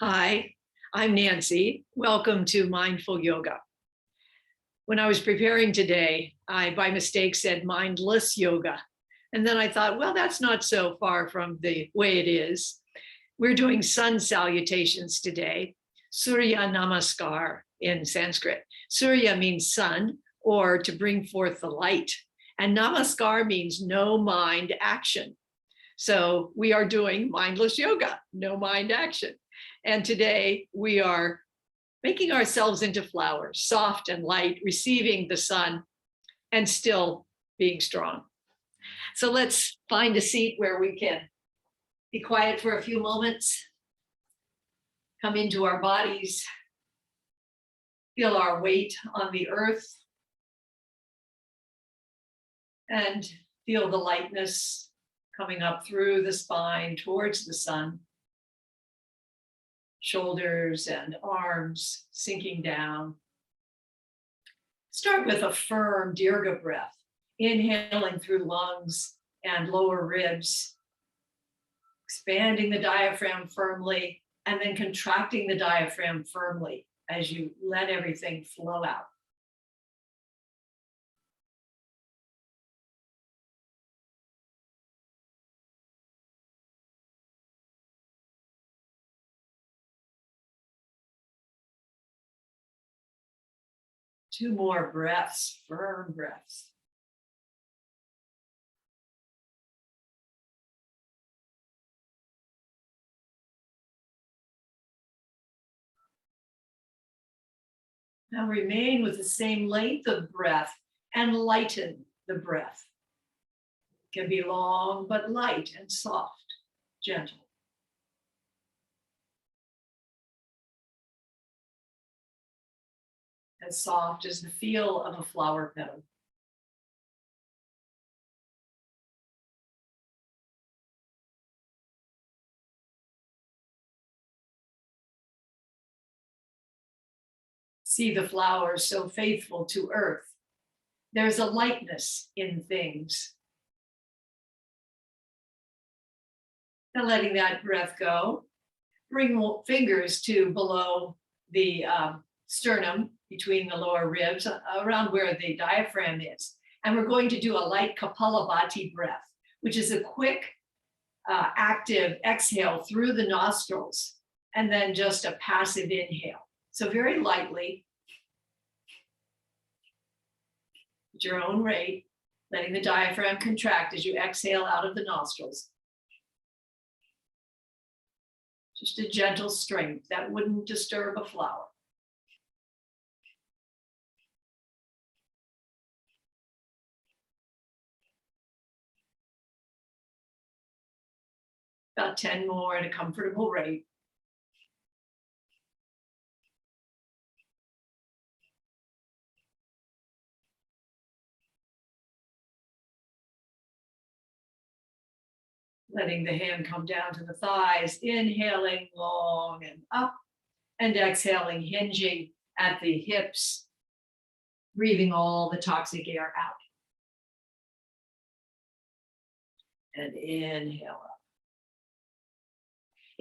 Hi, I'm Nancy. Welcome to Mindful Yoga. When I was preparing today, I by mistake said mindless yoga. And then I thought, well, that's not so far from the way it is. We're doing sun salutations today, Surya Namaskar in Sanskrit. Surya means sun or to bring forth the light. And Namaskar means no mind action. So we are doing mindless yoga, no mind action. And today we are making ourselves into flowers, soft and light, receiving the sun and still being strong. So let's find a seat where we can be quiet for a few moments, come into our bodies, feel our weight on the earth, and feel the lightness coming up through the spine towards the sun. Shoulders and arms sinking down. Start with a firm dirga breath, inhaling through lungs and lower ribs, expanding the diaphragm firmly, and then contracting the diaphragm firmly as you let everything flow out. Two more breaths, firm breaths. Now remain with the same length of breath and lighten the breath. It can be long, but light and soft, gentle. As soft as the feel of a flower petal. See the flowers so faithful to earth. There's a lightness in things. Now letting that breath go, bring fingers to below the sternum, between the lower ribs, around where the diaphragm is. And we're going to do a light Kapalabhati breath, which is a quick, active exhale through the nostrils, and then just a passive inhale. So very lightly, at your own rate, letting the diaphragm contract as you exhale out of the nostrils. Just a gentle strength that wouldn't disturb a flower. About 10 more at a comfortable rate. Letting the hand come down to the thighs, inhaling long and up, and exhaling, hinging at the hips, breathing all the toxic air out. And inhale up.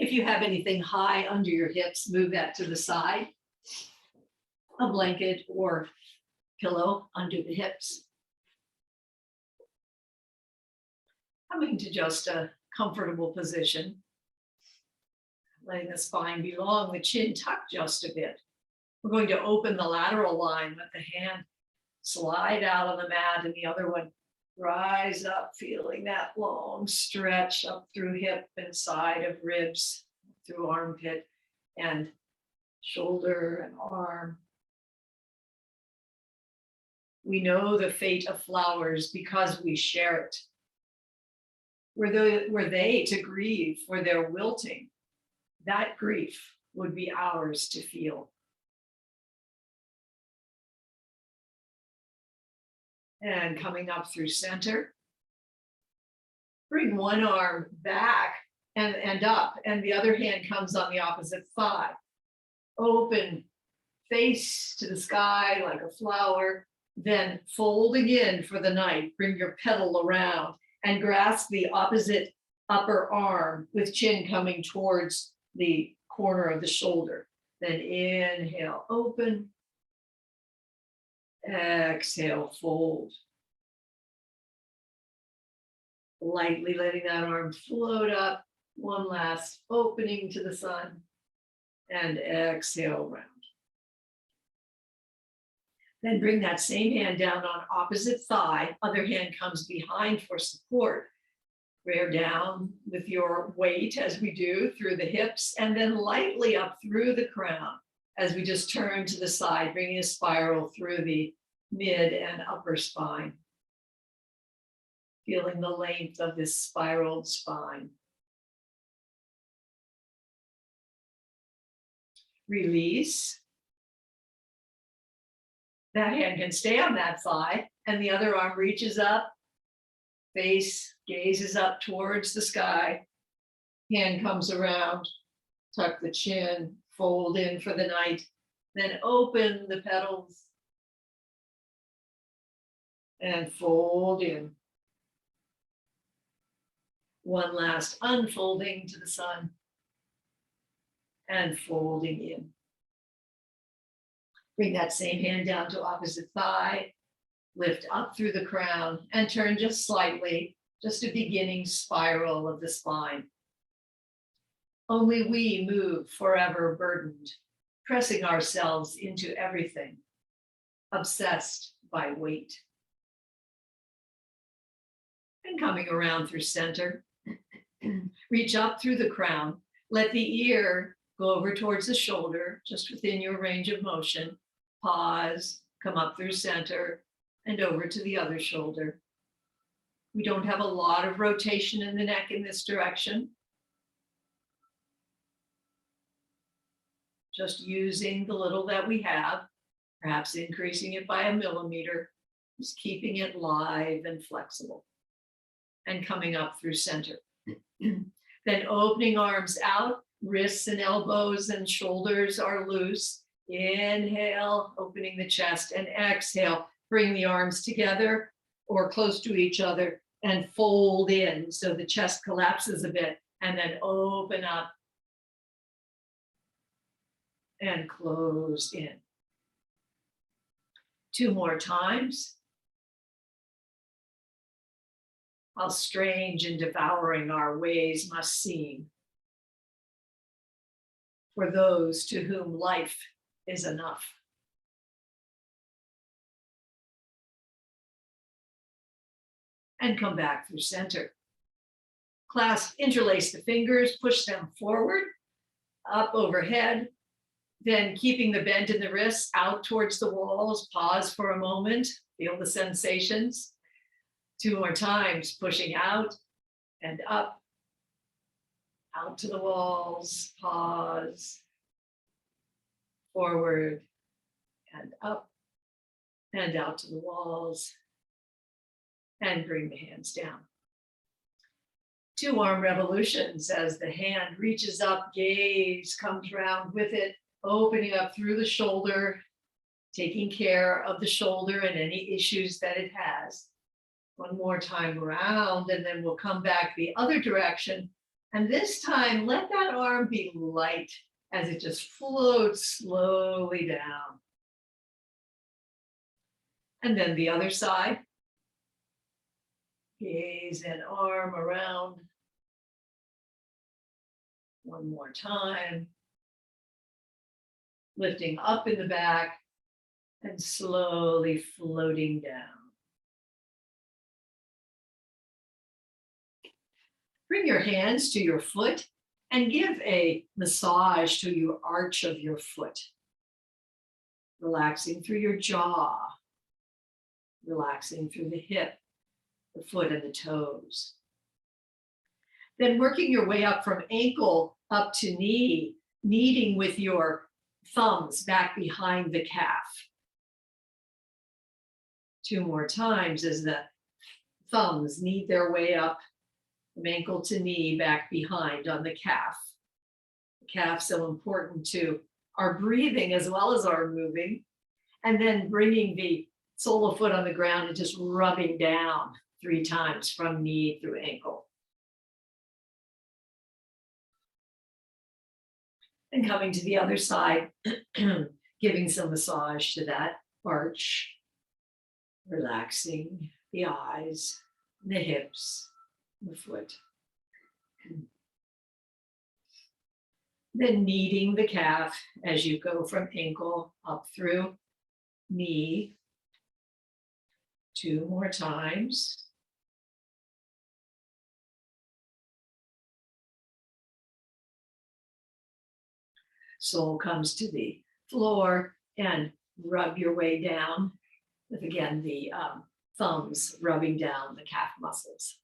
If you have anything high under your hips, move that to the side. A blanket or pillow under the hips. Coming to just a comfortable position. Letting the spine be long, the chin tucked just a bit. We're going to open the lateral line, let the hand slide out on the mat and the other one rise up, feeling that long stretch up through hip and side of ribs, through armpit and shoulder and arm. We know the fate of flowers because we share it. Were they to grieve for their wilting, that grief would be ours to feel. And coming up through center, bring one arm back and up, and the other hand comes on the opposite thigh. Open, face to the sky like a flower, then fold again for the night. Bring your petal around and grasp the opposite upper arm with chin coming towards the corner of the shoulder. Then inhale, open. Exhale, fold. Lightly letting that arm float up. One last opening to the sun. And exhale, round. Then bring that same hand down on opposite thigh. Other hand comes behind for support. Bear down with your weight as we do through the hips, and then lightly up through the crown as we just turn to the side, bringing a spiral through the mid and upper spine. Feeling the length of this spiraled spine. Release. That hand can stay on that thigh, and the other arm reaches up. Face gazes up towards the sky. Hand comes around, tuck the chin, fold in for the night, then open the petals and fold in. One last unfolding to the sun and folding in. Bring that same hand down to opposite thigh. Lift up through the crown and turn just slightly, just a beginning spiral of the spine. Only we move forever burdened, pressing ourselves into everything, obsessed by weight. And coming around through center, reach up through the crown, let the ear go over towards the shoulder, just within your range of motion. Pause, come up through center, and over to the other shoulder. We don't have a lot of rotation in the neck in this direction. Just using the little that we have, perhaps increasing it by 1 millimeter, just keeping it live and flexible. And coming up through center. Then opening arms out, wrists and elbows and shoulders are loose. Inhale, opening the chest, and exhale. Bring the arms together or close to each other and fold in so the chest collapses a bit, and then open up and close in. 2 more times. How strange and devouring our ways must seem for those to whom life is enough. And come back through center. Clasp, interlace the fingers, push them forward, up overhead, then keeping the bend in the wrists out towards the walls. Pause for a moment, feel the sensations. 2 more times, pushing out and up, out to the walls, pause, forward and up and out to the walls. And bring the hands down. 2 arm revolutions as the hand reaches up, gaze comes round with it, opening up through the shoulder, taking care of the shoulder and any issues that it has. 1 more time around, and then we'll come back the other direction. And this time, let that arm be light as it just floats slowly down. And then the other side. Gaze and arm around. 1 more time. Lifting up in the back and slowly floating down. Bring your hands to your foot and give a massage to your arch of your foot. Relaxing through your jaw. Relaxing through the hip, the foot and the toes. Then working your way up from ankle up to knee, kneading with your thumbs back behind the calf. 2 more times as the thumbs knead their way up from ankle to knee, back behind on the calf. The calf so important to our breathing as well as our moving. And then bringing the sole of foot on the ground and just rubbing down 3 times from knee through ankle. And coming to the other side, giving some massage to that arch, relaxing the eyes, the hips, the foot. Then kneading the calf as you go from ankle up through knee. 2 more times. Sole comes to the floor and rub your way down with, again, the thumbs rubbing down the calf muscles.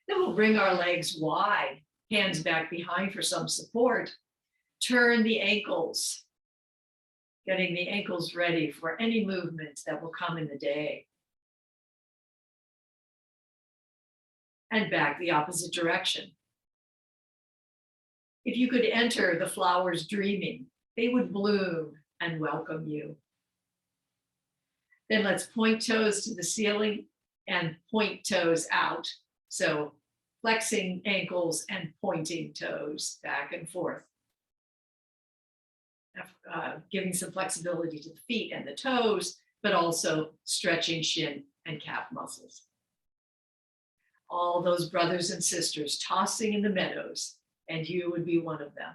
Then we'll bring our legs wide, hands back behind for some support. Turn the ankles, getting the ankles ready for any movements that will come in the day. And back the opposite direction. If you could enter the flowers dreaming, they would bloom and welcome you. Then let's point toes to the ceiling and point toes out. So flexing ankles and pointing toes back and forth. Giving some flexibility to the feet and the toes, but also stretching shin and calf muscles. All those brothers and sisters tossing in the meadows, and you would be one of them.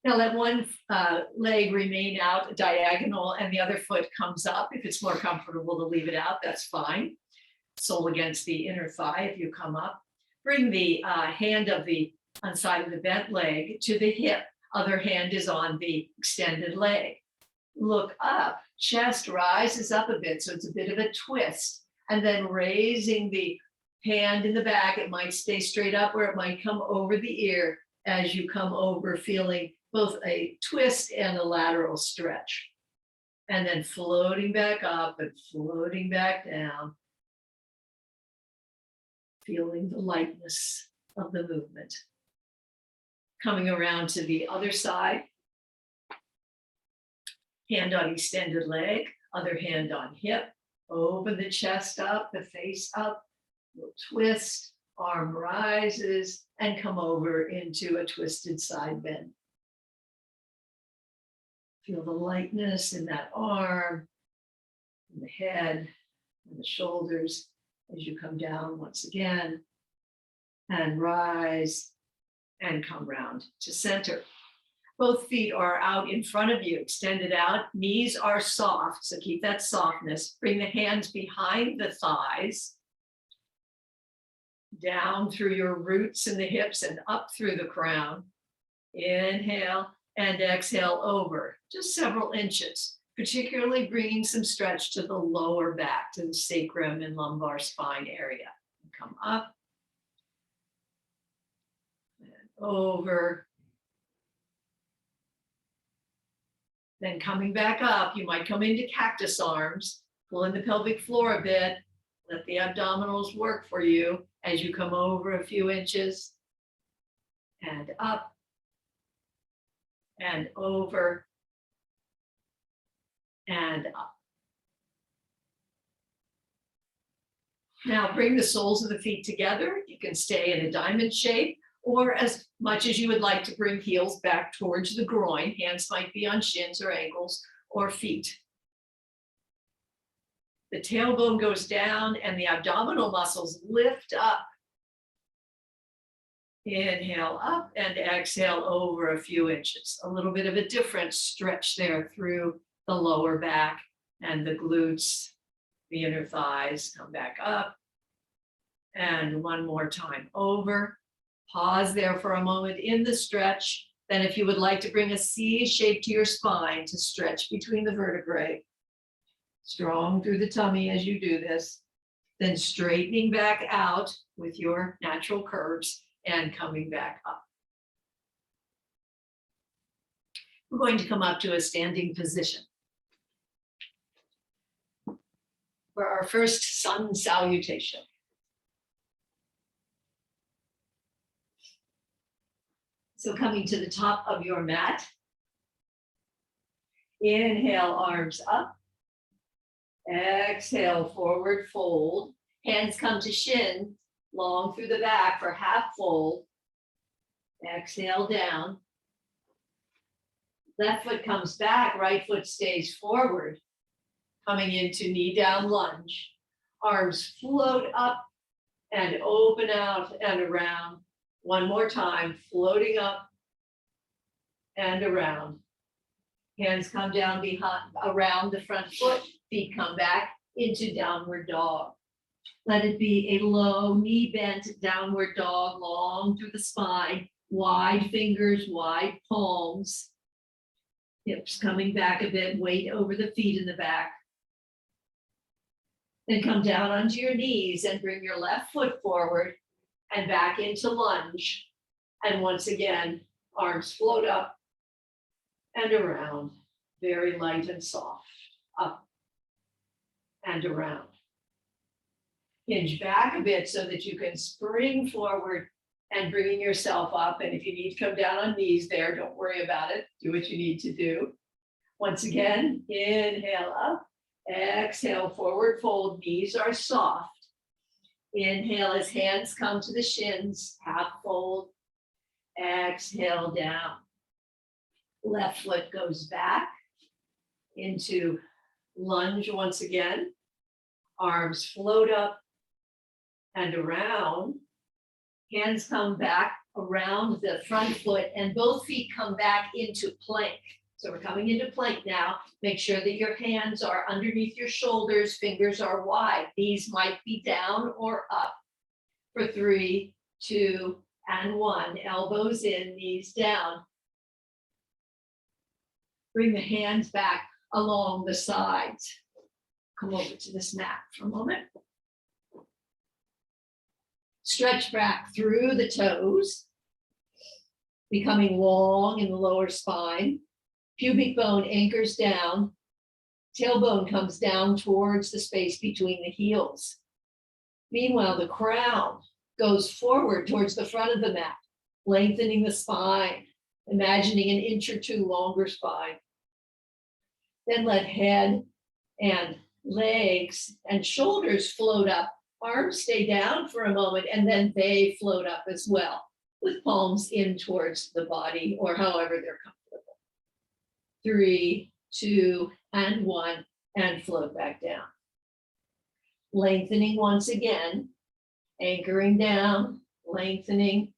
Now let one leg remain out diagonal and the other foot comes up. If it's more comfortable to leave it out, that's fine. Sole against the inner thigh if you come up. Bring the hand of the side of the bent leg to the hip. Other hand is on the extended leg. Look up, chest rises up a bit, so it's a bit of a twist. And then raising the hand in the back, it might stay straight up or it might come over the ear as you come over, feeling both a twist and a lateral stretch. And then floating back up and floating back down, feeling the lightness of the movement. Coming around to the other side, hand on extended leg, other hand on hip, open the chest up, the face up, twist, arm rises, and come over into a twisted side bend. Feel the lightness in that arm, in the head, and the shoulders as you come down once again, and rise, and come round to center. Both feet are out in front of you, extended out. Knees are soft, so keep that softness. Bring the hands behind the thighs, down through your roots and the hips and up through the crown. Inhale and exhale over, just several inches, particularly bringing some stretch to the lower back, to the sacrum and lumbar spine area. Come up and over. Then coming back up, you might come into cactus arms, pull in the pelvic floor a bit, let the abdominals work for you as you come over a few inches and up and over and up. Now bring the soles of the feet together. You can stay in a diamond shape, or as much as you would like to bring heels back towards the groin. Hands might be on shins or ankles or feet. The tailbone goes down and the abdominal muscles lift up. Inhale up and exhale over a few inches. A little bit of a different stretch there through the lower back and the glutes, the inner thighs. Come back up. And one more time over. Pause there for a moment in the stretch. Then if you would like to bring a C shape to your spine to stretch between the vertebrae. Strong through the tummy as you do this. Then straightening back out with your natural curves and coming back up. We're going to come up to a standing position for our first sun salutation. So coming to the top of your mat, inhale, arms up. Exhale, forward fold. Hands come to shin. long through the back for half fold. Exhale down. Left foot comes back, right foot stays forward. Coming into knee down lunge. Arms float up and open out and around. One more time, floating up and around. Hands come down behind, around the front foot, feet come back into downward dog. Let it be a low knee bent downward dog, long through the spine, wide fingers, wide palms. Hips coming back a bit, weight over the feet in the back. Then come down onto your knees and bring your left foot forward and back into lunge. And once again, arms float up and around, very light and soft, up and around. Hinge back a bit so that you can spring forward and bringing yourself up. And if you need to come down on knees there, don't worry about it. Do what you need to do. Once again, inhale up, exhale, forward fold, knees are soft. Inhale as hands come to the shins, half fold, exhale down. Left foot goes back into lunge once again. Arms float up and around. Hands come back around the front foot and both feet come back into plank. So we're coming into plank now. Make sure that your hands are underneath your shoulders, fingers are wide. Knees might be down or up. For 3, 2, and 1. Elbows in, knees down. Bring the hands back along the sides. Come over to this mat for a moment. Stretch back through the toes, becoming long in the lower spine. Pubic bone anchors down. Tailbone comes down towards the space between the heels. Meanwhile, the crown goes forward towards the front of the mat, lengthening the spine, imagining an inch or two longer spine. Then let head and legs and shoulders float up. Arms stay down for a moment and then they float up as well, with palms in towards the body or however they're comfortable. 3, 2, and 1, and float back down. Lengthening once again, anchoring down, lengthening,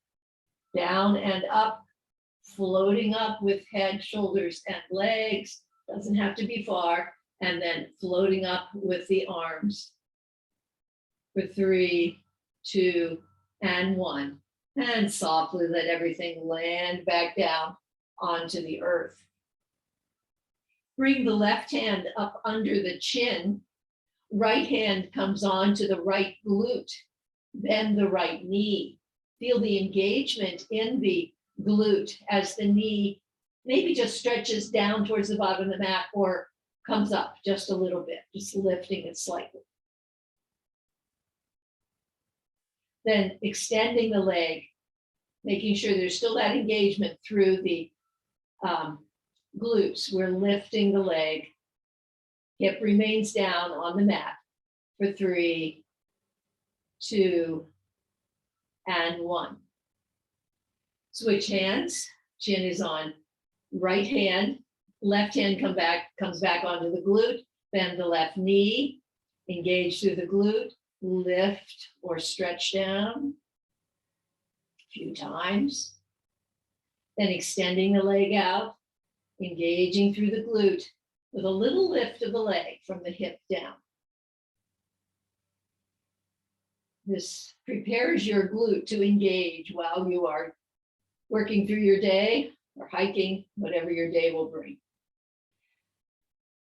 down and up, floating up with head, shoulders, and legs. Doesn't have to be far, and then floating up with the arms. For 3, 2, and 1. And softly let everything land back down onto the earth. Bring the left hand up under the chin. Right hand comes onto the right glute. Bend the right knee. Feel the engagement in the glute as the knee maybe just stretches down towards the bottom of the mat or comes up just a little bit, just lifting it slightly. Then extending the leg, making sure there's still that engagement through the glutes. We're lifting the leg. Hip remains down on the mat for 3, 2, and 1. Switch hands. Chin is on right hand. Left hand comes back onto the glute. Bend the left knee. Engage through the glute. Lift or stretch down a few times. Then extending the leg out, engaging through the glute with a little lift of the leg from the hip down. This prepares your glute to engage while you are working through your day or hiking, whatever your day will bring.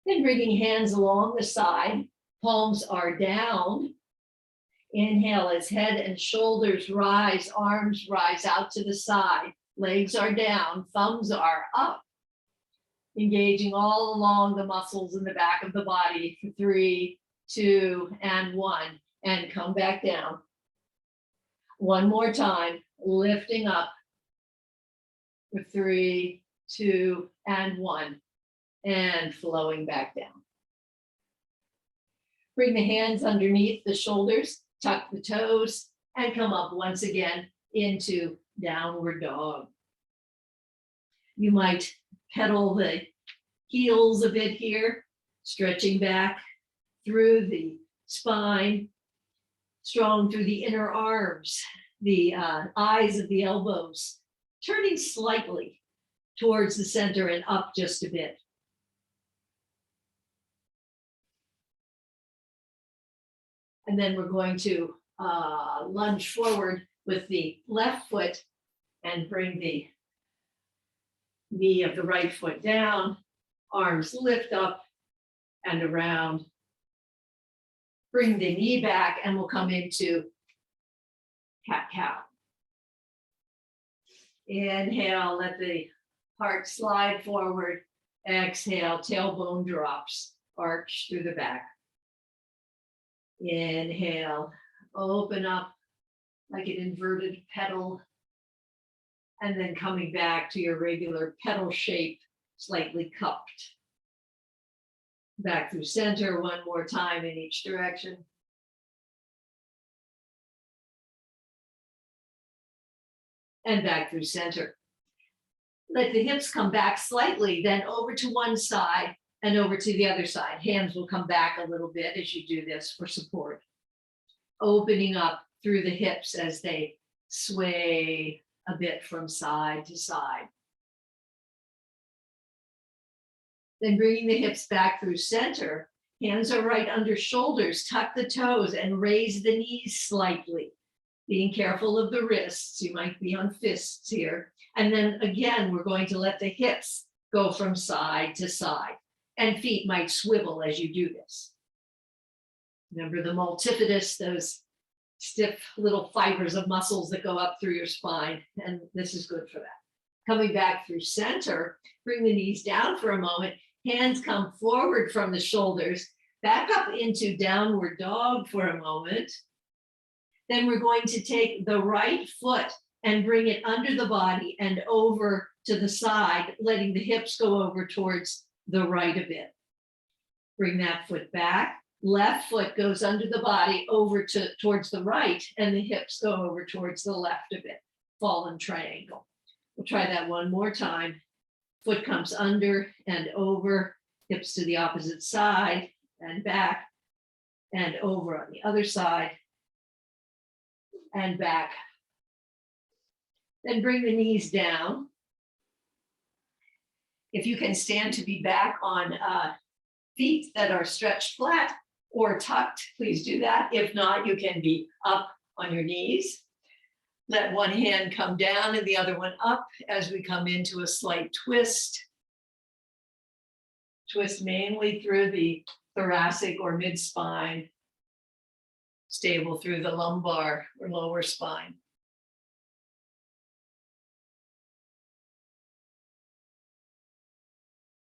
Then bringing hands along the side, palms are down. Inhale as head and shoulders rise, arms rise out to the side, legs are down, thumbs are up. Engaging all along the muscles in the back of the body for 3, 2, and 1, and come back down. One more time, lifting up for 3, 2, and 1, and flowing back down. Bring the hands underneath the shoulders, tuck the toes, and come up once again into downward dog. You might pedal the heels a bit here, stretching back through the spine, strong through the inner arms, the eyes of the elbows, turning slightly towards the center and up just a bit. And then we're going to lunge forward with the left foot and bring the knee of the right foot down, arms lift up and around. Bring the knee back and we'll come into cat-cow. Inhale, let the heart slide forward. Exhale, tailbone drops, arch through the back. Inhale, open up like an inverted petal. And then coming back to your regular petal shape, slightly cupped. Back through center one more time in each direction. And back through center. Let the hips come back slightly, then over to one side and over to the other side. Hands will come back a little bit as you do this for support. Opening up through the hips as they sway a bit from side to side. Then bringing the hips back through center, hands are right under shoulders, tuck the toes and raise the knees slightly. Being careful of the wrists, you might be on fists here. And then again, we're going to let the hips go from side to side and feet might swivel as you do this. Remember the multifidus, those stiff little fibers of muscles that go up through your spine, and this is good for that. Coming back through center, bring the knees down for a moment, hands come forward from the shoulders, back up into downward dog for a moment. Then we're going to take the right foot and bring it under the body and over to the side, letting the hips go over towards the right a bit. Bring that foot back. Left foot goes under the body over towards the right, and the hips go over towards the left a bit. Fallen triangle. We'll try that one more time. Foot comes under and over, hips to the opposite side and back and over on the other side and back. Then bring the knees down. If you can stand to be back on feet that are stretched flat or tucked, please do that. If not, you can be up on your knees. Let one hand come down and the other one up as we come into a slight twist. Twist mainly through the thoracic or mid-spine, stable through the lumbar or lower spine.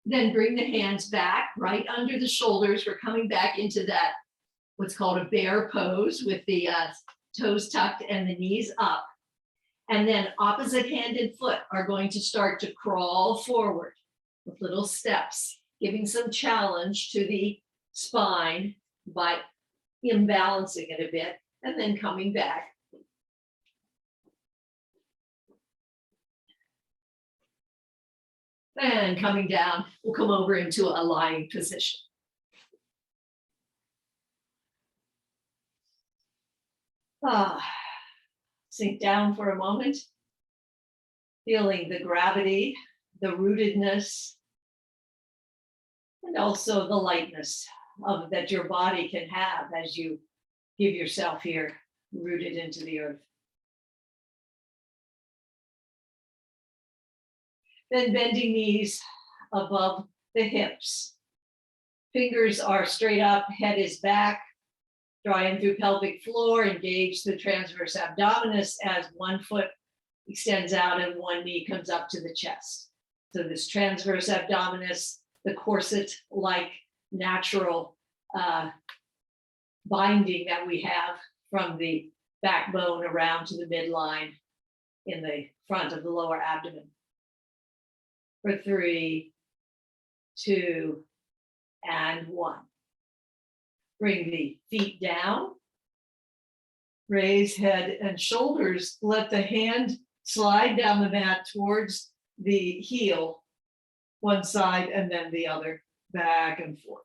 Then bring the hands back right under the shoulders. We're coming back into that, what's called a bear pose with the toes tucked and the knees up. And then opposite hand and foot are going to start to crawl forward with little steps, giving some challenge to the spine by imbalancing it a bit, and then coming back. And coming down, we'll come over into a lying position. Sink down for a moment, feeling the gravity, the rootedness, and also the lightness that your body can have as you give yourself here rooted into the earth. Then bending knees above the hips. Fingers are straight up, head is back. Draw in through pelvic floor, engage the transverse abdominis as one foot extends out and one knee comes up to the chest. So this transverse abdominis, the corset-like natural binding that we have from the backbone around to the midline in the front of the lower abdomen. For 3, 2, and 1. Bring the feet down. Raise head and shoulders. Let the hand slide down the mat towards the heel, one side and then the other, back and forth.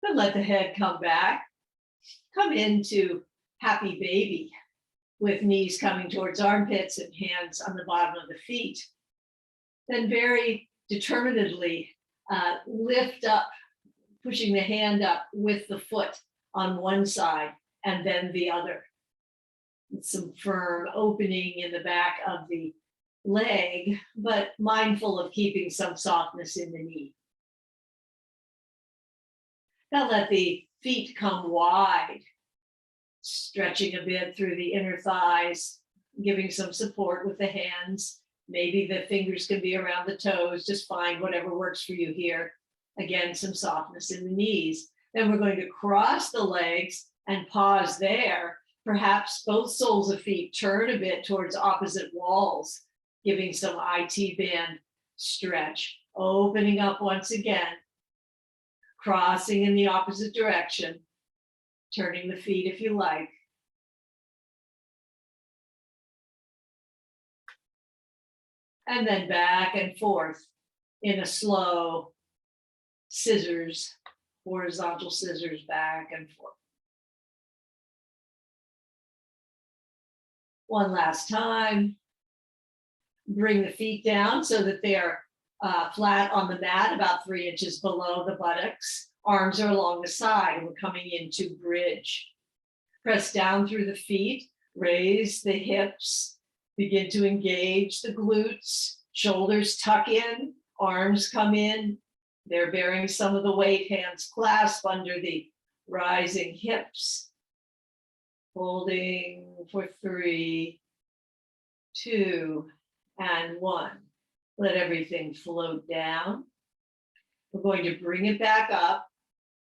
Then let the head come back. Come into happy baby with knees coming towards armpits and hands on the bottom of the feet. Then very determinedly lift up, pushing the hand up with the foot on one side and then the other. With some firm opening in the back of the leg, but mindful of keeping some softness in the knee. Now let the feet come wide, stretching a bit through the inner thighs, giving some support with the hands. Maybe the fingers can be around the toes, just find whatever works for you here. Again, some softness in the knees. Then we're going to cross the legs and pause there. Perhaps both soles of feet turn a bit towards opposite walls, giving some IT band stretch. Opening up once again, crossing in the opposite direction, turning the feet if you like. And then back and forth in a slow scissors, horizontal scissors back and forth. One last time. Bring the feet down so that they are flat on the mat, about 3 inches below the buttocks. Arms are along the side, and we're coming into bridge. Press down through the feet, raise the hips, begin to engage the glutes, shoulders tuck in, arms come in. They're bearing some of the weight, hands clasp under the rising hips. Holding for 3, 2, and 1. Let everything float down. We're going to bring it back up,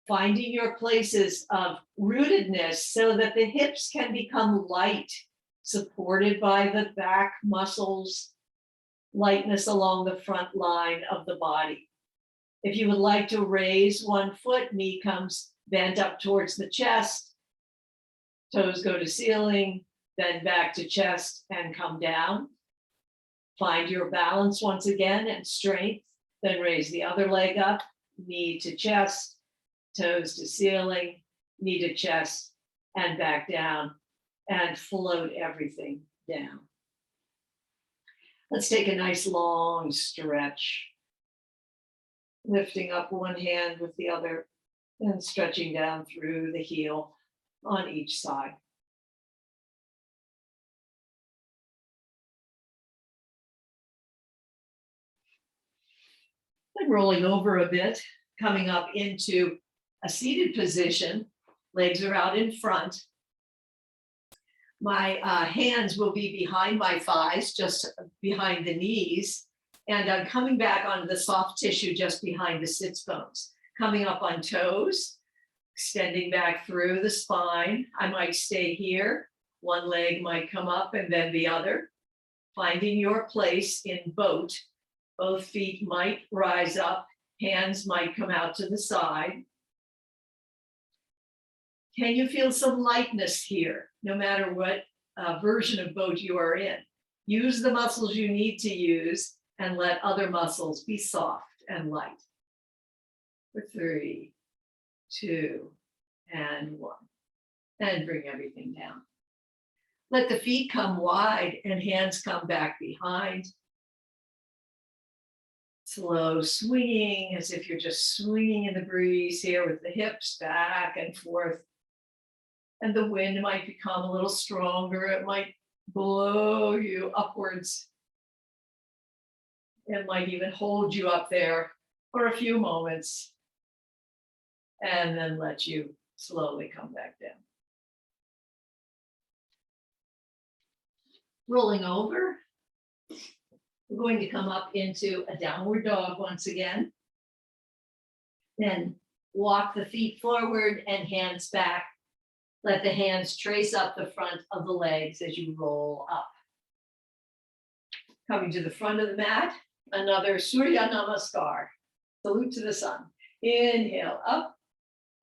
finding your places of rootedness so that the hips can become light, supported by the back muscles, lightness along the front line of the body. If you would like to raise one foot, knee comes bent up towards the chest, toes go to ceiling, then back to chest and come down. Find your balance once again and strength, then raise the other leg up, knee to chest, toes to ceiling, knee to chest, and back down, and float everything down. Let's take a nice long stretch. Lifting up one hand with the other and stretching down through the heel on each side. And rolling over a bit, coming up into a seated position. Legs are out in front. My hands will be behind my thighs, just behind the knees. And I'm coming back onto the soft tissue just behind the sits bones. Coming up on toes, extending back through the spine. I might stay here. One leg might come up and then the other. Finding your place in boat. Both feet might rise up, hands might come out to the side. Can you feel some lightness here, no matter what version of boat you are in? Use the muscles you need to use and let other muscles be soft and light. For 3, 2, and 1. And bring everything down. Let the feet come wide and hands come back behind. Slow swinging, as if you're just swinging in the breeze here with the hips back and forth. And the wind might become a little stronger. It might blow you upwards. It might even hold you up there for a few moments and then let you slowly come back down. Rolling over. We're going to come up into a downward dog once again. Then walk the feet forward and hands back. Let the hands trace up the front of the legs as you roll up. Coming to the front of the mat, another Surya Namaskar, salute to the sun. Inhale up,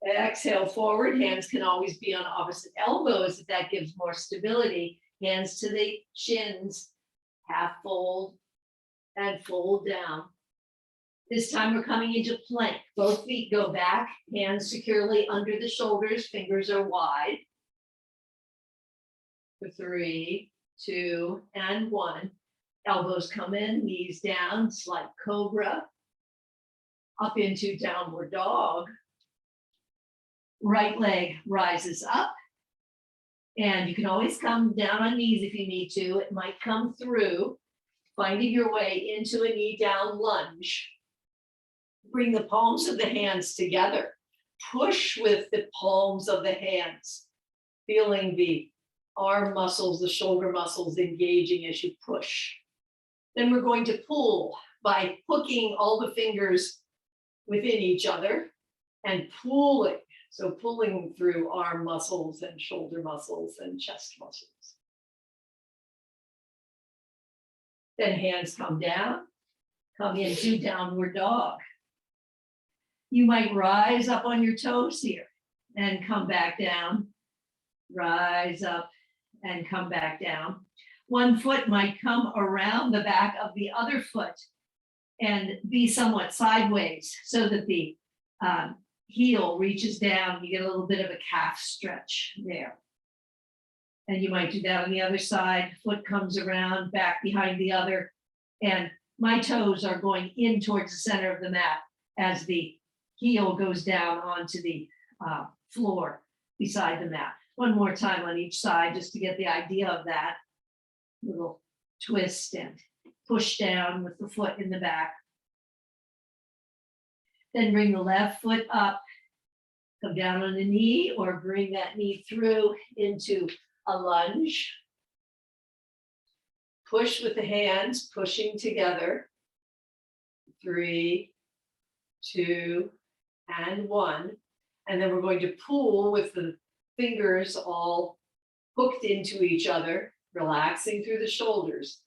exhale forward. Hands can always be on opposite elbows if that gives more stability. Hands to the shins, half fold and fold down. This time we're coming into plank. Both feet go back, hands securely under the shoulders, fingers are wide. For 3, 2, and 1. Elbows come in, knees down, slight cobra. Up into downward dog. Right leg rises up. And you can always come down on knees if you need to. It might come through, finding your way into a knee down lunge. Bring the palms of the hands together. Push with the palms of the hands, feeling the arm muscles, the shoulder muscles engaging as you push. Then we're going to pull by hooking all the fingers within each other and pulling. So pulling through arm muscles and shoulder muscles and chest muscles. Then hands come down, come into downward dog. You might rise up on your toes here and come back down. Rise up and come back down. One foot might come around the back of the other foot and be somewhat sideways so that the heel reaches down. You get a little bit of a calf stretch there. And you might do that on the other side. Foot comes around, back behind the other. And my toes are going in towards the center of the mat as the heel goes down onto the floor beside the mat. One more time on each side, just to get the idea of that. Little twist and push down with the foot in the back. Then bring the left foot up, come down on the knee, or bring that knee through into a lunge. Push with the hands, pushing together. 3, 2, and 1. And then we're going to pull with the fingers all hooked into each other, relaxing through the shoulders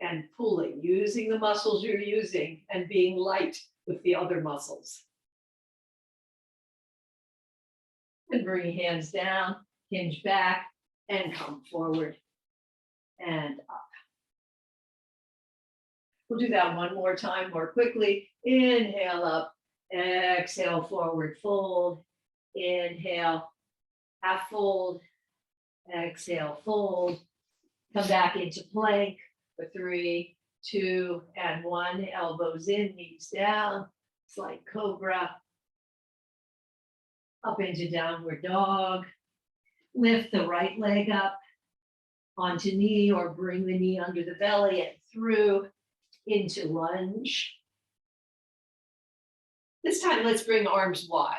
and pulling, using the muscles you're using and being light with the other muscles. And bring hands down, hinge back, and come forward and up. We'll do that one more time more quickly. Inhale up, exhale forward, fold. Inhale, half fold, exhale, fold. Come back into plank for 3, 2, and 1. Elbows in, knees down, slight cobra. Up into downward dog. Lift the right leg up onto knee or bring the knee under the belly and through into lunge. This time, let's bring arms wide.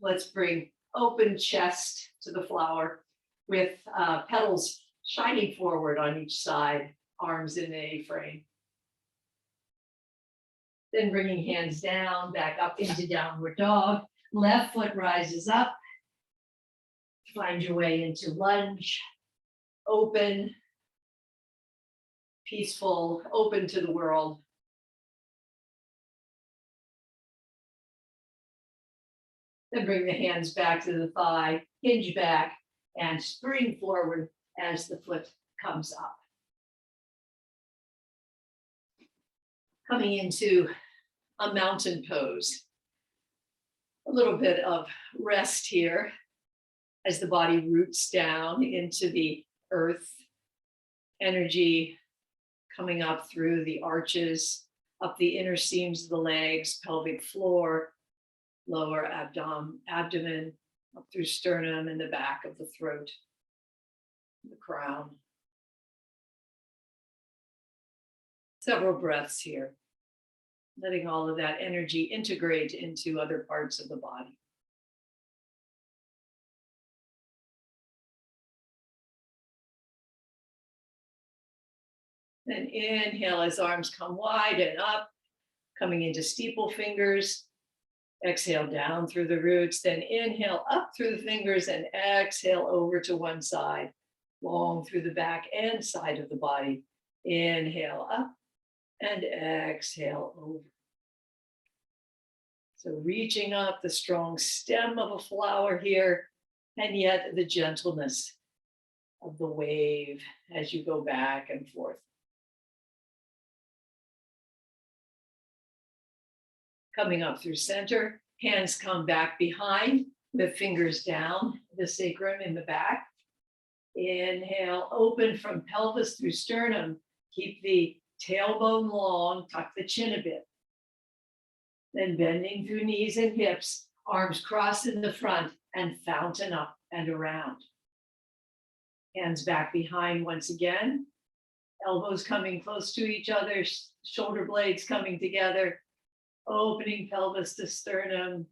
Let's bring open chest to the flower with petals shining forward on each side, arms in an A-frame. Then bringing hands down, back up into downward dog. Left foot rises up. Find your way into lunge. Open, peaceful, open to the world. Then bring the hands back to the thigh, hinge back, and spring forward as the foot comes up. Coming into a mountain pose. A little bit of rest here as the body roots down into the earth. Energy coming up through the arches, up the inner seams of the legs, pelvic floor, lower abdomen, up through sternum and the back of the throat, the crown. Several breaths here, letting all of that energy integrate into other parts of the body. Then inhale as arms come wide and up, coming into steeple fingers. Exhale down through the roots, then inhale up through the fingers and exhale over to one side, long through the back and side of the body. Inhale up and exhale over. So reaching up, the strong stem of a flower here, and yet the gentleness of the wave as you go back and forth. Coming up through center, hands come back behind, the fingers down, the sacrum in the back. Inhale, open from pelvis through sternum. Keep the tailbone long, tuck the chin a bit. Then bending through knees and hips, arms crossed in the front and fountain up and around. Hands back behind once again. Elbows coming close to each other, shoulder blades coming together. Opening pelvis to sternum.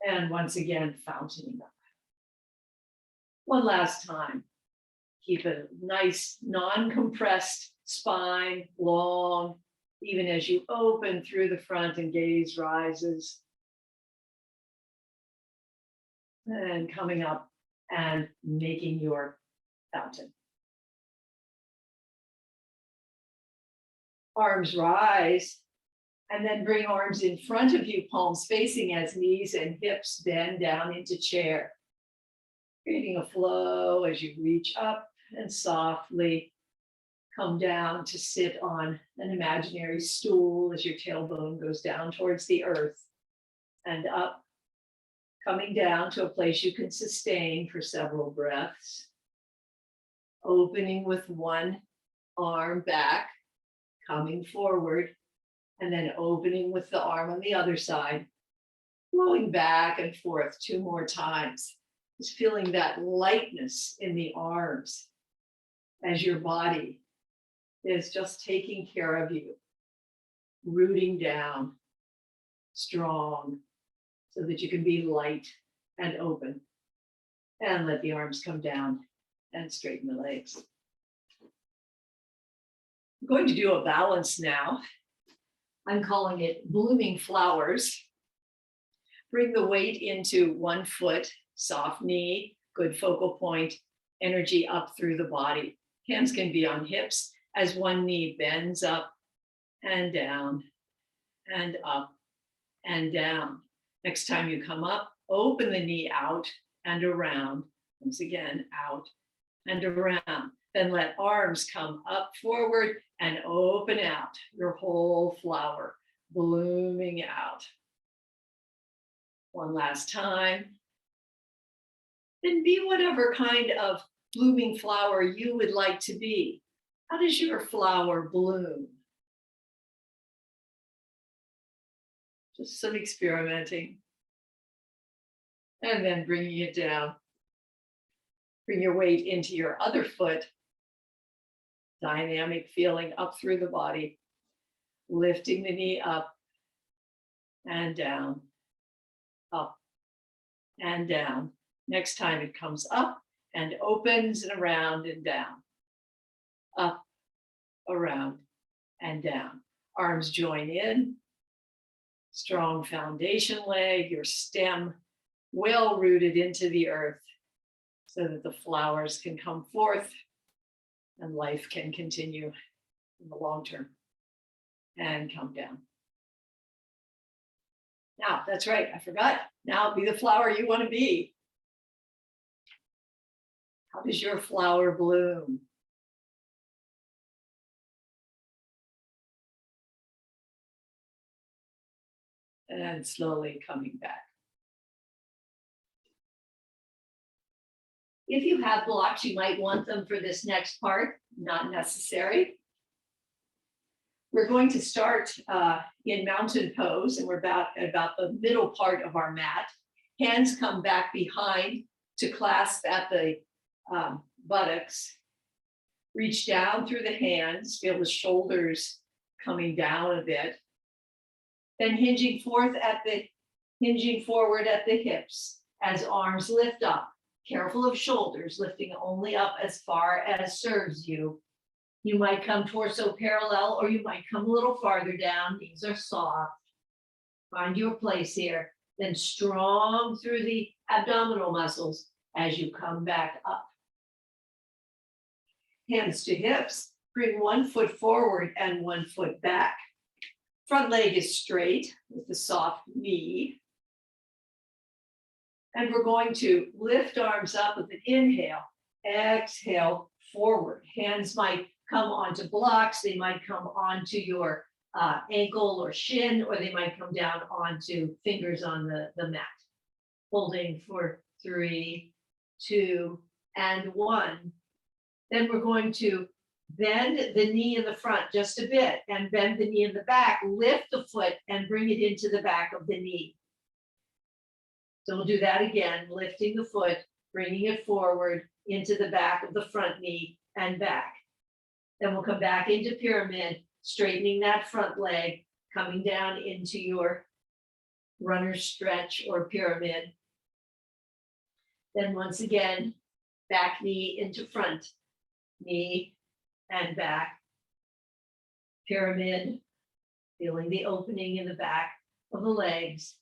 And once again, fountaining up. One last time. Keep a nice, non-compressed spine, long, even as you open through the front and gaze rises. And coming up and making your fountain. Arms rise, and then bring arms in front of you, palms facing as knees and hips bend down into chair. Creating a flow as you reach up and softly come down to sit on an imaginary stool as your tailbone goes down towards the earth and up, coming down to a place you can sustain for several breaths. Opening with one arm back, coming forward, and then opening with the arm on the other side, flowing back and forth 2 more times. Just feeling that lightness in the arms as your body is just taking care of you, rooting down, strong, so that you can be light and open. And let the arms come down and straighten the legs. I'm going to do a balance now. I'm calling it blooming flowers. Bring the weight into one foot, soft knee, good focal point, energy up through the body. Hands can be on hips as one knee bends up and down and up and down. Next time you come up, open the knee out and around. Once again, out and around. Then let arms come up forward and open out, your whole flower blooming out. One last time. Then be whatever kind of blooming flower you would like to be. How does your flower bloom? Just some experimenting. And then bringing it down. Bring your weight into your other foot. Dynamic feeling up through the body. Lifting the knee up and down. Up and down. Next time it comes up and opens and around and down. Up, around, and down. Arms join in. Strong foundation leg, your stem well rooted into the earth so that the flowers can come forth and life can continue in the long term. And come down. Now, that's right, I forgot. Now be the flower you want to be. How does your flower bloom? And slowly coming back. If you have blocks, you might want them for this next part, not necessary. We're going to start in mountain pose, and we're about the middle part of our mat. Hands come back behind to clasp at the buttocks. Reach down through the hands, feel the shoulders coming down a bit. Then hinging forward at the hips as arms lift up. Careful of shoulders, lifting only up as far as serves you. You might come torso parallel, or you might come a little farther down. Knees are soft. Find your place here. Then strong through the abdominal muscles as you come back up. Hands to hips. Bring one foot forward and one foot back. Front leg is straight with the soft knee. And we're going to lift arms up with an inhale, exhale, forward. Hands might come onto blocks. They might come onto your ankle or shin, or they might come down onto fingers on the mat. Holding for 3, 2, and 1. Then we're going to bend the knee in the front just a bit and bend the knee in the back. Lift the foot and bring it into the back of the knee. So we'll do that again, lifting the foot, bringing it forward into the back of the front knee and back. Then we'll come back into pyramid, straightening that front leg, coming down into your runner's stretch or pyramid. Then once again, back knee into front, knee and back. Pyramid, feeling the opening in the back of the legs.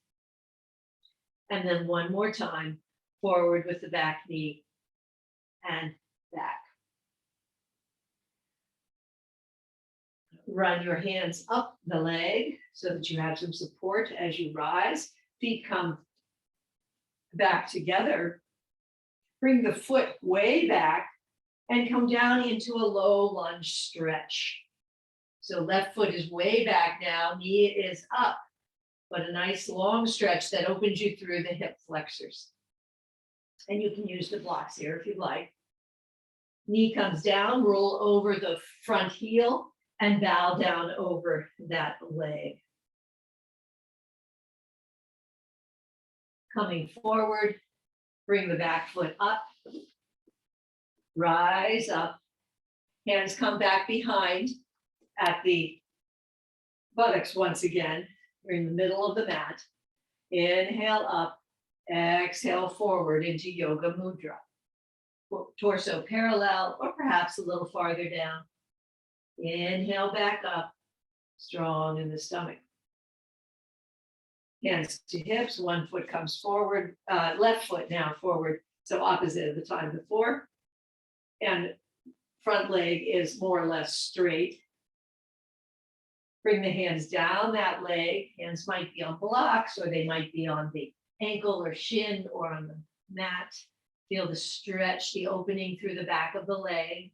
And then one more time, forward with the back knee and back. Run your hands up the leg so that you have some support as you rise. Feet come back together. Bring the foot way back and come down into a low lunge stretch. So left foot is way back now, knee is up, but a nice long stretch that opens you through the hip flexors. And you can use the blocks here if you'd like. Knee comes down, roll over the front heel and bow down over that leg. Coming forward, bring the back foot up, rise up, hands come back behind at the buttocks once again. You're in the middle of the mat. Inhale up, exhale forward into Yoga Mudra. Torso parallel or perhaps a little farther down. Inhale back up, strong in the stomach. Hands to hips, one foot comes forward, left foot now forward, so opposite of the time before. And front leg is more or less straight. Bring the hands down that leg. Hands might be on blocks or they might be on the ankle or shin or on the mat. Feel the stretch, the opening through the back of the leg.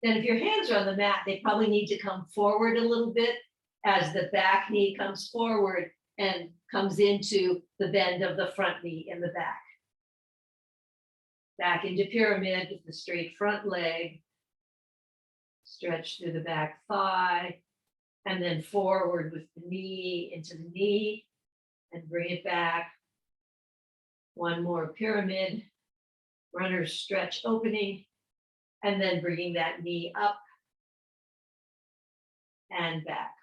Then if your hands are on the mat, they probably need to come forward a little bit as the back knee comes forward and comes into the bend of the front knee in the back. Back into pyramid with the straight front leg. Stretch through the back thigh, and then forward with the knee into the knee and bring it back. One more pyramid, runner's stretch opening, and then bringing that knee up and back.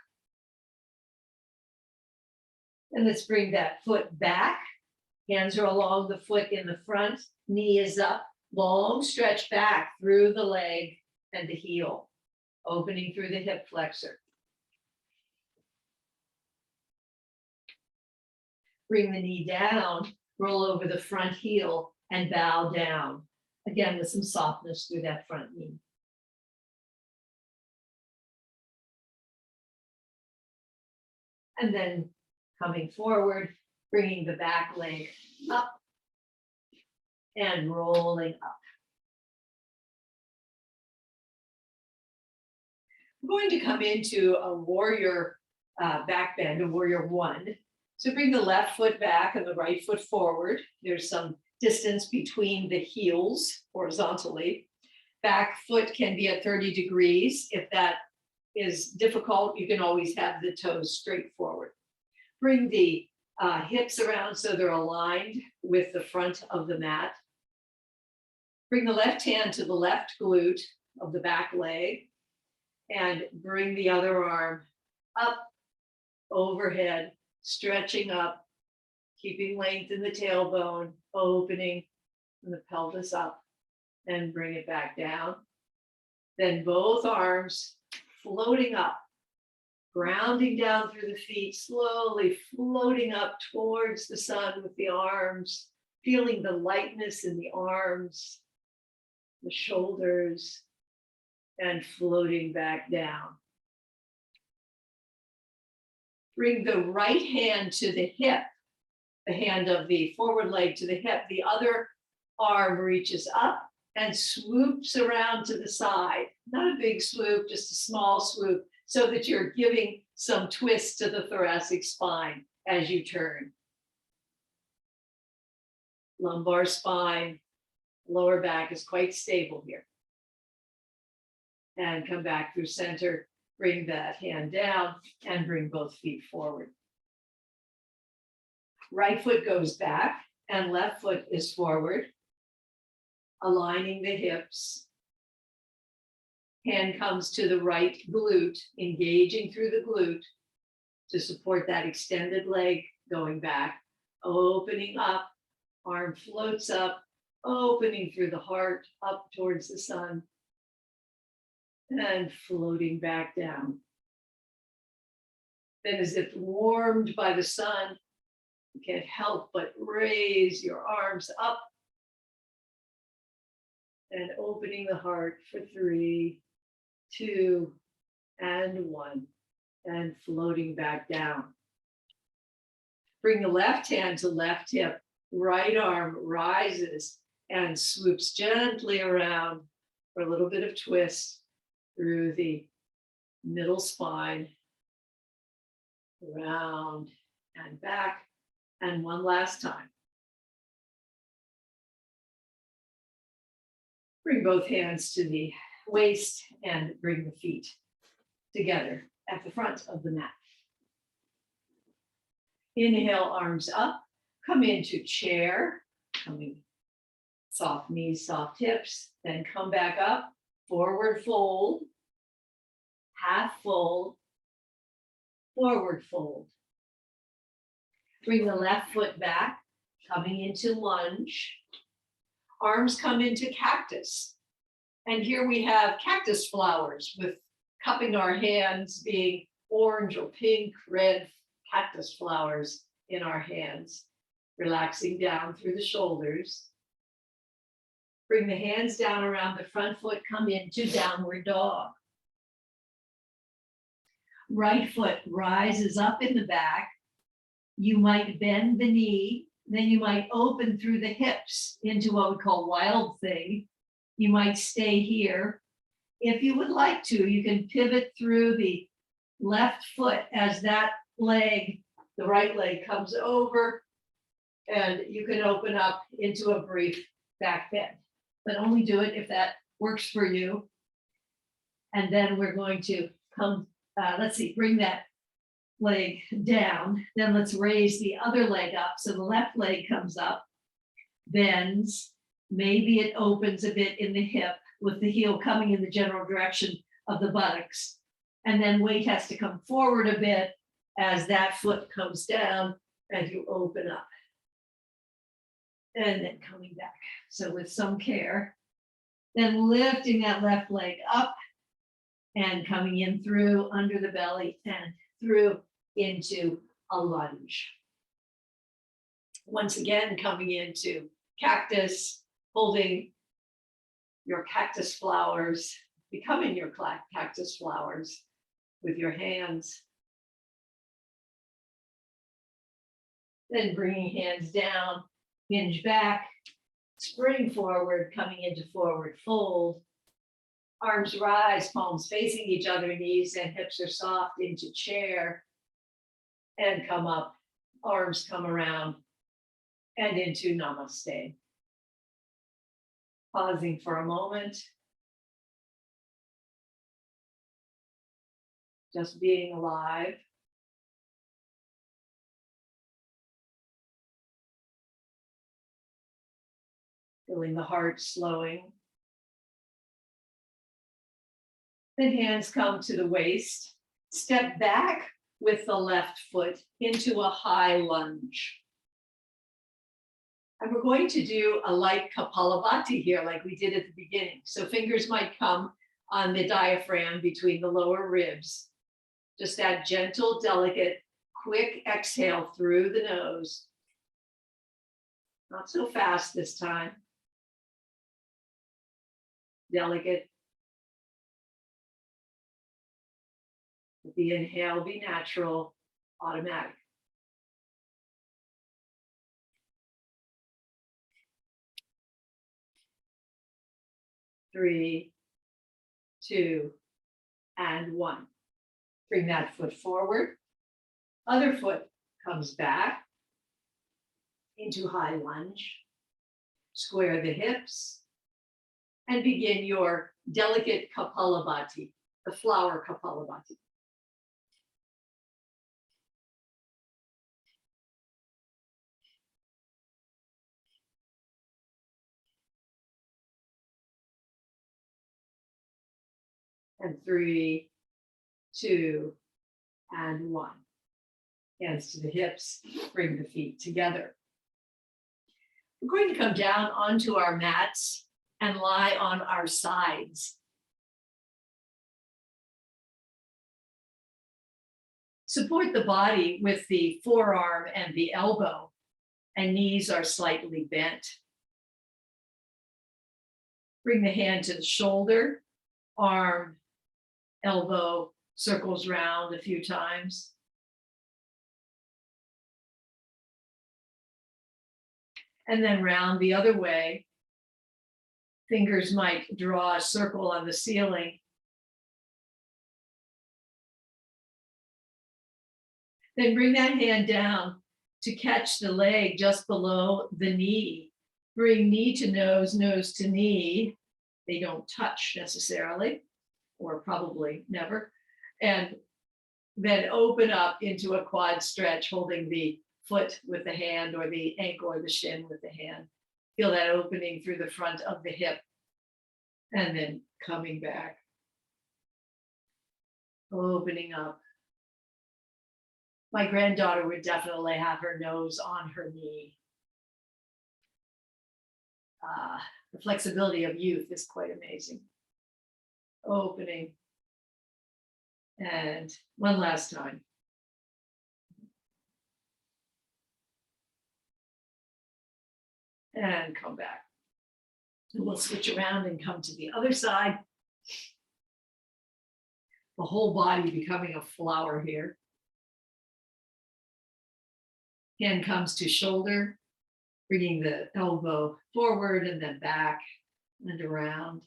And let's bring that foot back. Hands are along the foot in the front, knee is up, long stretch back through the leg and the heel, opening through the hip flexor. Bring the knee down, roll over the front heel and bow down. Again, with some softness through that front knee. And then coming forward, bringing the back leg up and rolling up. We're going to come into a warrior back bend, a warrior one. So bring the left foot back and the right foot forward. There's some distance between the heels horizontally. Back foot can be at 30 degrees. If that is difficult, you can always have the toes straight forward. Bring the hips around so they're aligned with the front of the mat. Bring the left hand to the left glute of the back leg and bring the other arm up, overhead, stretching up, keeping length in the tailbone, opening the pelvis up, and bring it back down. Then both arms floating up, grounding down through the feet, slowly floating up towards the sun with the arms, feeling the lightness in the arms, the shoulders, and floating back down. Bring the right hand to the hip, the hand of the forward leg to the hip. The other arm reaches up and swoops around to the side. Not a big swoop, just a small swoop, so that you're giving some twist to the thoracic spine as you turn. Lumbar spine, lower back is quite stable here. And come back through center, bring that hand down and bring both feet forward. Right foot goes back and left foot is forward, aligning the hips. Hand comes to the right glute, engaging through the glute to support that extended leg going back, opening up, arm floats up, opening through the heart up towards the sun, and floating back down. Then as if warmed by the sun, you can't help but raise your arms up and opening the heart for 3, 2, and 1, and floating back down. Bring the left hand to left hip, right arm rises and swoops gently around for a little bit of twist through the middle spine, around and back, and one last time. Bring both hands to the waist and bring the feet together at the front of the mat. Inhale, arms up, come into chair, coming soft knees, soft hips, then come back up, forward fold, half fold, forward fold. Bring the left foot back, coming into lunge. Arms come into cactus. And here we have cactus flowers with cupping our hands being orange or pink, red cactus flowers in our hands. Relaxing down through the shoulders. Bring the hands down around the front foot, come into downward dog. Right foot rises up in the back. You might bend the knee, then you might open through the hips into what we call wild thing. You might stay here. If you would like to, you can pivot through the left foot as that leg, the right leg comes over, and you can open up into a brief back bend. But only do it if that works for you. And then we're going to come, bring that leg down. Then let's raise the other leg up. So the left leg comes up, bends. Maybe it opens a bit in the hip with the heel coming in the general direction of the buttocks. And then weight has to come forward a bit as that foot comes down and you open up. And then coming back. So with some care, then lifting that left leg up and coming in through under the belly and through into a lunge. Once again, coming into cactus, holding your cactus flowers, becoming your cactus flowers with your hands. Then bringing hands down, hinge back, spring forward, coming into forward fold. Arms rise, palms facing each other, knees and hips are soft into chair. And come up, arms come around and into namaste. Pausing for a moment. Just being alive. Feeling the heart slowing. Then hands come to the waist. Step back with the left foot into a high lunge. And we're going to do a light Kapalabhati here like we did at the beginning. So fingers might come on the diaphragm between the lower ribs. Just that gentle, delicate, quick exhale through the nose. Not so fast this time. Delicate. Let the inhale be natural. automatic. Three, two, and one. Bring that foot forward. Other foot comes back into high lunge. Square the hips and begin your delicate Kapalabhati, the flower Kapalabhati. And three, two, and one. Hands to the hips, bring the feet together. We're going to come down onto our mats and lie on our sides. Support the body with the forearm and the elbow, and knees are slightly bent. Bring the hand to the shoulder, arm, elbow, circles round a few times. And then round the other way. Fingers might draw a circle on the ceiling. Then bring that hand down to catch the leg just below the knee. Bring knee to nose, nose to knee. They don't touch necessarily, or probably never. And then open up into a quad stretch, holding the foot with the hand or the ankle or the shin with the hand. Feel that opening through the front of the hip and then coming back. Opening up. My granddaughter would definitely have her nose on her knee. The flexibility of youth is quite amazing. Opening. And one last time. And come back. And we'll switch around and come to the other side. The whole body becoming a flower here. Hand comes to shoulder, bringing the elbow forward and then back and around.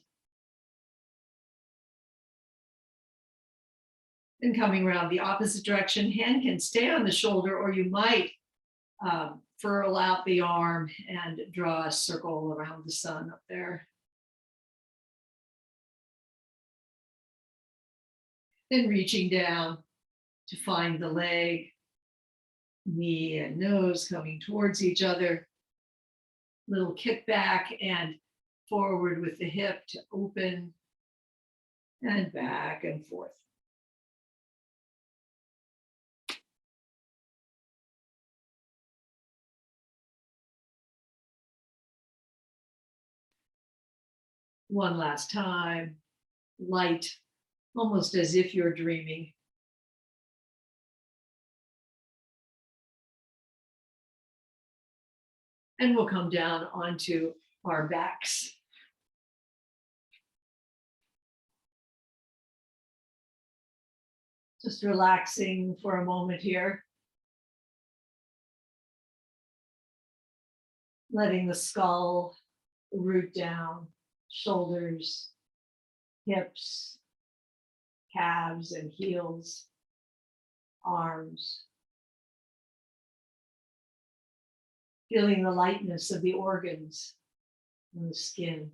And coming around the opposite direction, hand can stay on the shoulder, or you might furl out the arm and draw a circle around the sun up there. Then reaching down to find the leg, knee and nose coming towards each other. Little kick back and forward with the hip to open and back and forth. One last time, light, almost as if you're dreaming. And we'll come down onto our backs. Just relaxing for a moment here. Letting the skull root down, shoulders, hips, calves and heels, arms. Feeling the lightness of the organs and the skin.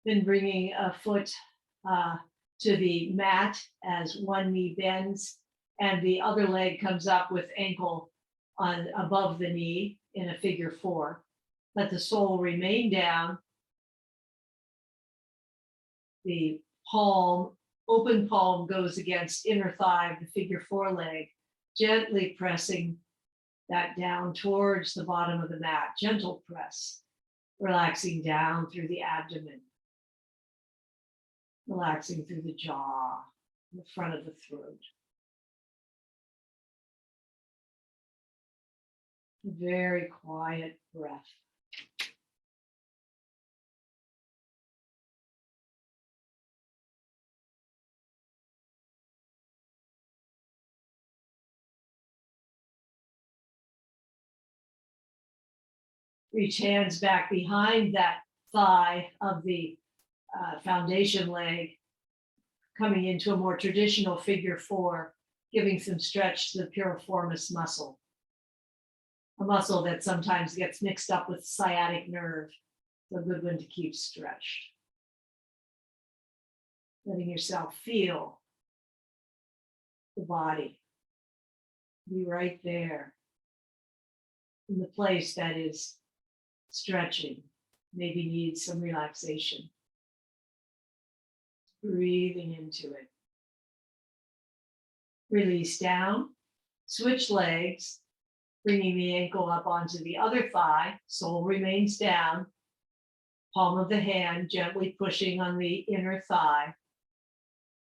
Then bringing a foot to the mat as one knee bends and the other leg comes up with ankle on above the knee in a figure four. Let the sole remain down. The palm, open palm goes against inner thigh of the figure four leg, gently pressing that down towards the bottom of the mat. Gentle press, relaxing down through the abdomen, relaxing through the jaw, the front of the throat. Very quiet breath. Reach hands back behind that thigh of the foundation leg, coming into a more traditional figure four, giving some stretch to the piriformis muscle, a muscle that sometimes gets mixed up with sciatic nerve. It's a good one to keep stretched. Letting yourself feel the body. Be right there in the place that is stretching, maybe needs some relaxation. Breathing into it. Release down, switch legs, bringing the ankle up onto the other thigh, sole remains down, palm of the hand gently pushing on the inner thigh,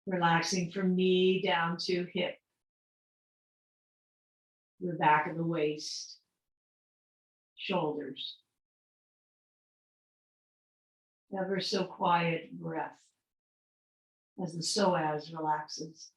relaxing from knee down to hip, the back of the waist, shoulders. Ever so quiet breath as the psoas relaxes.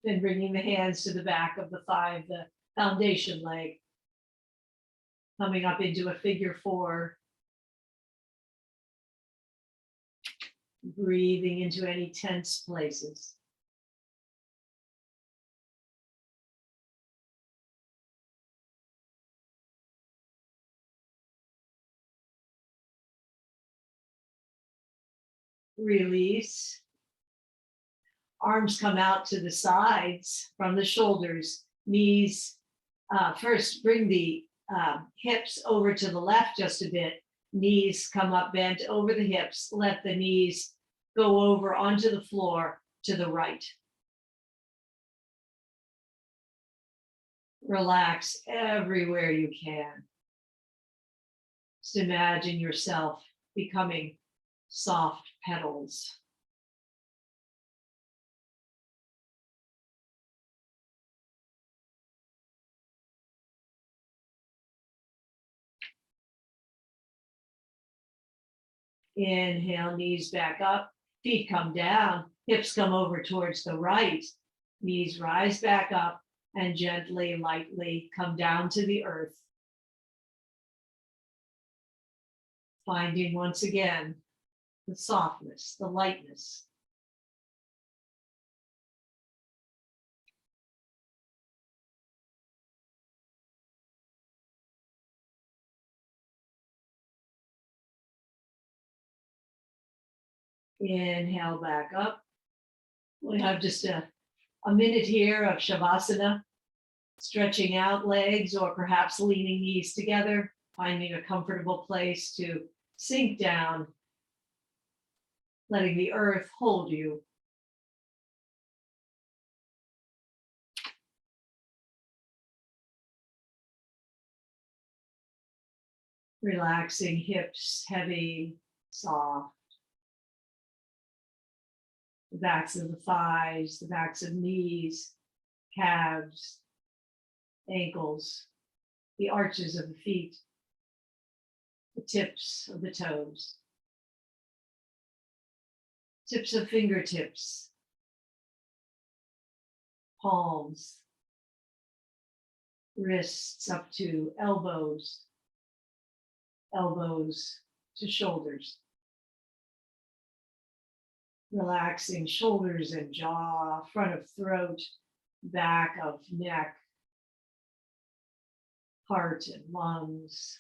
Then bringing the hands to the back of the thigh of the foundation leg, coming up into a figure four. Breathing into any tense places. Release. Arms come out to the sides from the shoulders, knees. First, bring the hips over to the left just a bit. Knees come up bent over the hips. Let the knees go over onto the floor to the right. Relax everywhere you can. Just imagine yourself becoming soft petals. Inhale, knees back up, feet come down, hips come over towards the right, knees rise back up and gently, lightly come down to the earth. Finding once again the softness, the lightness. Inhale back up. We have just a minute here of Shavasana, stretching out legs or perhaps leaning knees together, finding a comfortable place to sink down, letting the earth hold you. Relaxing hips, heavy, soft. The backs of the thighs, the backs of knees, calves, ankles, the arches of the feet, the tips of the toes, tips of fingertips, palms, wrists up to elbows, elbows to shoulders. Relaxing shoulders and jaw, front of throat, back of neck, heart and lungs.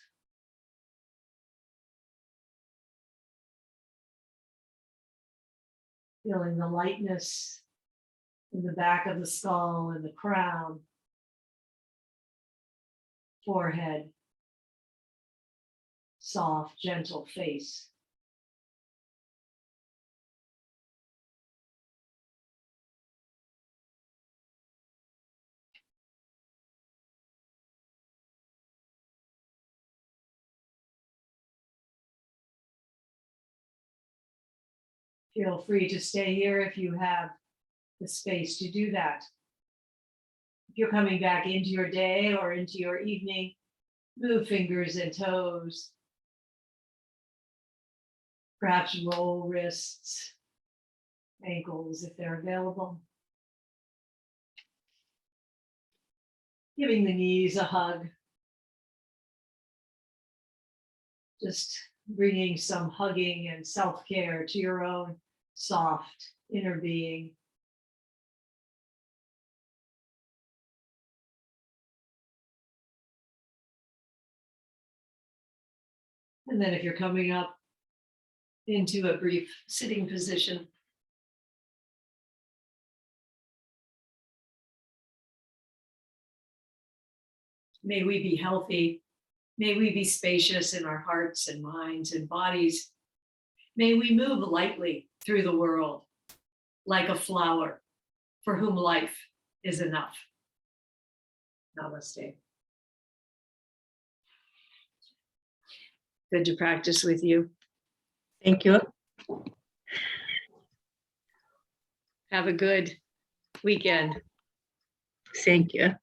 Feeling the lightness in the back of the skull and the crown, forehead, soft, gentle face. Feel free to stay here if you have the space to do that. If you're coming back into your day or into your evening, move fingers and toes. Perhaps roll wrists, ankles if they're available. Giving the knees a hug. Just bringing some hugging and self-care to your own soft inner being. And then if you're coming up into a brief sitting position, may we be healthy. May we be spacious in our hearts and minds and bodies. May we move lightly through the world like a flower for whom life is enough. Namaste. Good to practice with you. Thank you. Have a good weekend. Thank you.